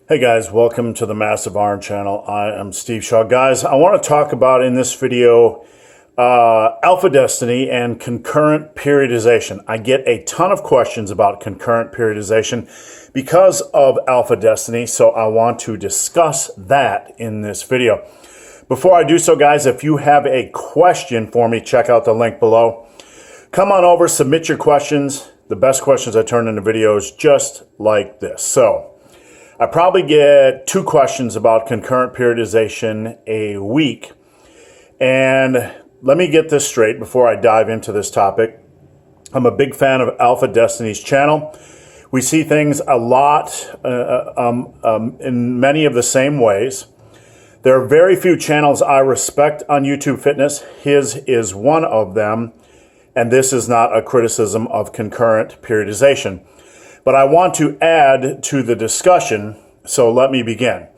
Hey guys, welcome to the Massive Iron Channel. I am Steve Shaw. Guys, I want to talk about in this video alpha destiny and concurrent periodization. I get a ton of questions about concurrent periodization because of alpha destiny, so I want to discuss that in this video. Before I do so, guys, if you have a question for me, check out the link below. Come on over, submit your questions. The best questions I turn into videos just like this. So I probably get 2 questions about concurrent periodization a week. And let me get this straight before I dive into this topic. I'm a big fan of Alpha Destiny's channel. We see things a lot in many of the same ways. There are very few channels I respect on YouTube Fitness. His is one of them, and this is not a criticism of concurrent periodization. But I want to add to the discussion, so let me begin.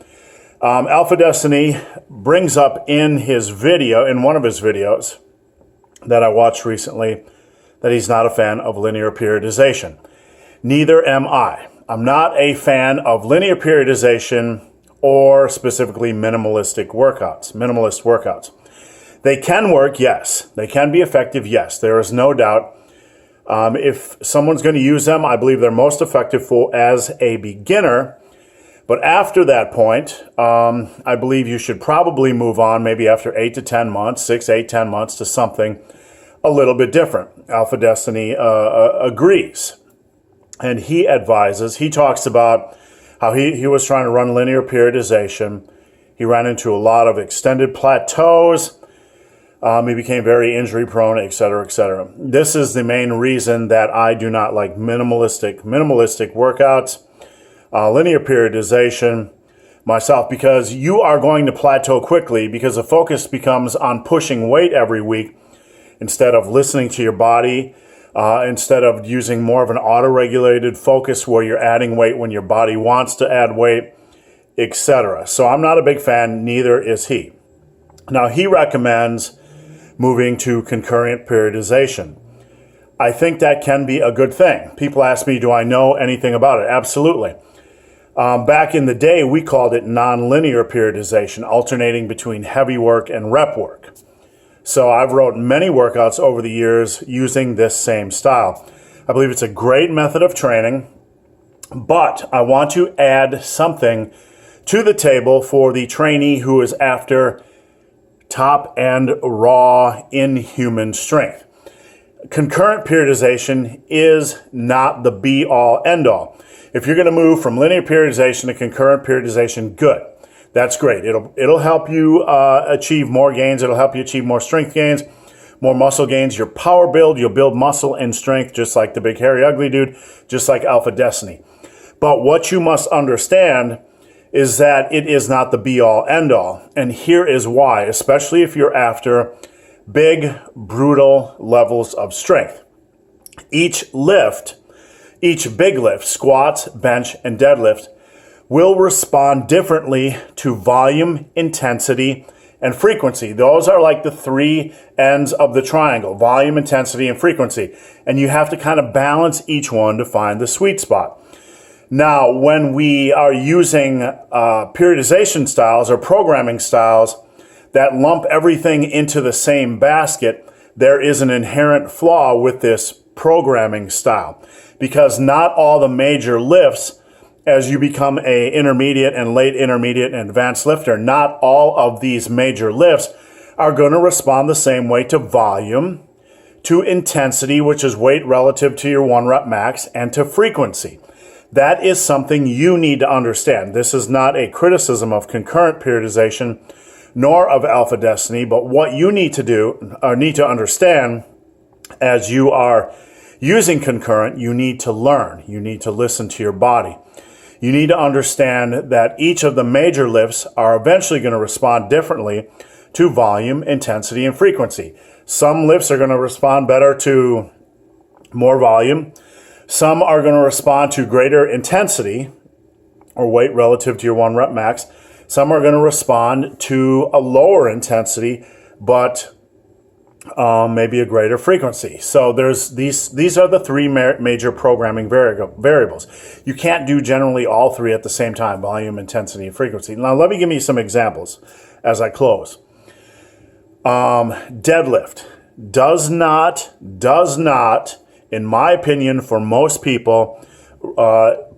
Alpha Destiny brings up in his video, in one of his videos that I watched recently, that he's not a fan of linear periodization. Neither am I. I'm not a fan of linear periodization or specifically minimalist workouts. They can work, yes. They can be effective, yes. There is no doubt. If someone's going to use them, I believe they're most effective as a beginner. But after that point, I believe you should probably move on maybe after 8 to 10 months, 6, 8, 10 months to something a little bit different. Alpha Destiny agrees. And he advises, he talks about how he was trying to run linear periodization. He ran into a lot of extended plateaus. He became very injury prone, etc., etc. This is the main reason that I do not like minimalistic workouts, linear periodization myself, because you are going to plateau quickly because the focus becomes on pushing weight every week instead of listening to your body, instead of using more of an auto-regulated focus where you're adding weight when your body wants to add weight, etc. So I'm not a big fan, neither is he. Now, he recommends moving to concurrent periodization. I think that can be a good thing. People ask me, do I know anything about it? Absolutely. Back in the day, we called it non-linear periodization, alternating between heavy work and rep work. So I've wrote many workouts over the years using this same style. I believe it's a great method of training, but I want to add something to the table for the trainee who is after top and raw inhuman strength. Concurrent periodization is not the be-all, end-all. If you're going to move from linear periodization to concurrent periodization, good. That's great. It'll help you achieve more gains. It'll help you achieve more strength gains, more muscle gains. Your power build, you'll build muscle and strength just like the big hairy ugly dude, just like Alpha Destiny. But what you must understand is that it is not the be-all, end-all. And here is why, especially if you're after big, brutal levels of strength. Each big lift, squats, bench, and deadlift, will respond differently to volume, intensity, and frequency. Those are like the 3 ends of the triangle: volume, intensity, and frequency. And you have to kind of balance each one to find the sweet spot. Now, when we are using periodization styles or programming styles that lump everything into the same basket, there is an inherent flaw with this programming style, because not all the major lifts, as you become a intermediate and late intermediate and advanced lifter, not all of these major lifts are going to respond the same way to volume, to intensity, which is weight relative to your 1 rep max, and to frequency. That is something you need to understand. This is not a criticism of concurrent periodization nor of Alpha Destiny, but what you need to do or need to understand as you are using concurrent, you need to learn. You need to listen to your body. You need to understand that each of the major lifts are eventually going to respond differently to volume, intensity, and frequency. Some lifts are going to respond better to more volume. Some are going to respond to greater intensity or weight relative to your 1 rep max. Some are going to respond to a lower intensity but maybe a greater frequency. So there's these are the three major programming variables. You can't do generally all three at the same time: volume, intensity, and frequency. Now let me give you some examples as I close. Deadlift does not, in my opinion, for most people,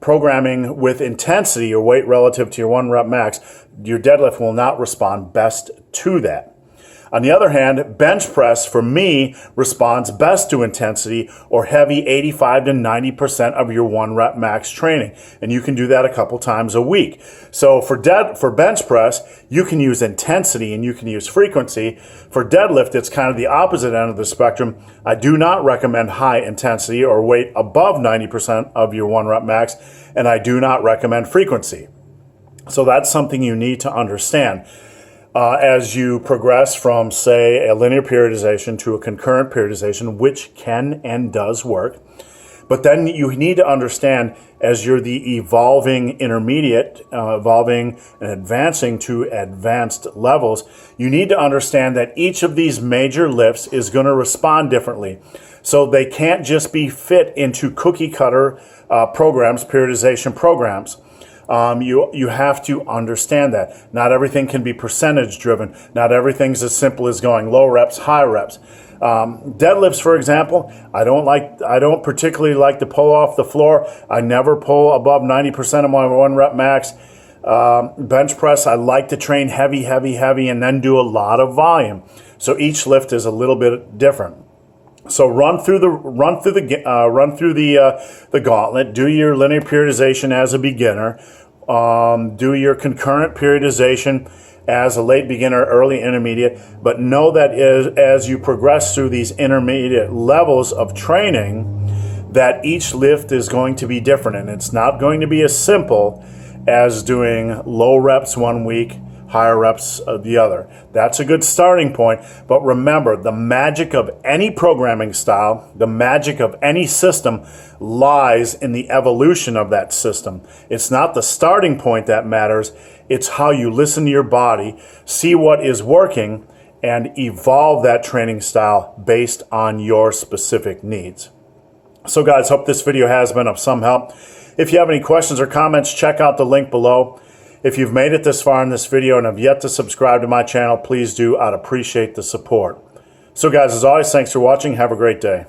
programming with intensity or weight relative to your 1 rep max, your deadlift will not respond best to that. On the other hand, bench press, for me, responds best to intensity or heavy 85 to 90% of your 1 rep max training. And you can do that a couple times a week. So for bench press, you can use intensity and you can use frequency. For deadlift, it's kind of the opposite end of the spectrum. I do not recommend high intensity or weight above 90% of your 1 rep max, and I do not recommend frequency. So that's something you need to understand. As you progress from, say, a linear periodization to a concurrent periodization, which can and does work. But then you need to understand, as you're the evolving intermediate, evolving and advancing to advanced levels, you need to understand that each of these major lifts is going to respond differently. So they can't just be fit into cookie cutter programs, periodization programs. You have to understand that. Not everything can be percentage driven. Not everything's as simple as going low reps, high reps. Deadlifts, for example, I don't particularly like to pull off the floor. I never pull above 90% of my 1 rep max. Bench press, I like to train heavy, and then do a lot of volume. So each lift is a little bit different. So run through the gauntlet. Do your linear periodization as a beginner. Do your concurrent periodization as a late beginner, early intermediate. But know that as you progress through these intermediate levels of training, that each lift is going to be different, and it's not going to be as simple as doing low reps 1 week, higher reps of the other. That's a good starting point, but remember, the magic of any programming style, the magic of any system lies in the evolution of that system. It's not the starting point that matters, it's how you listen to your body, see what is working, and evolve that training style based on your specific needs. So guys, hope this video has been of some help. If you have any questions or comments, check out the link below. If you've made it this far in this video and have yet to subscribe to my channel, please do. I'd appreciate the support. So guys, as always, thanks for watching. Have a great day.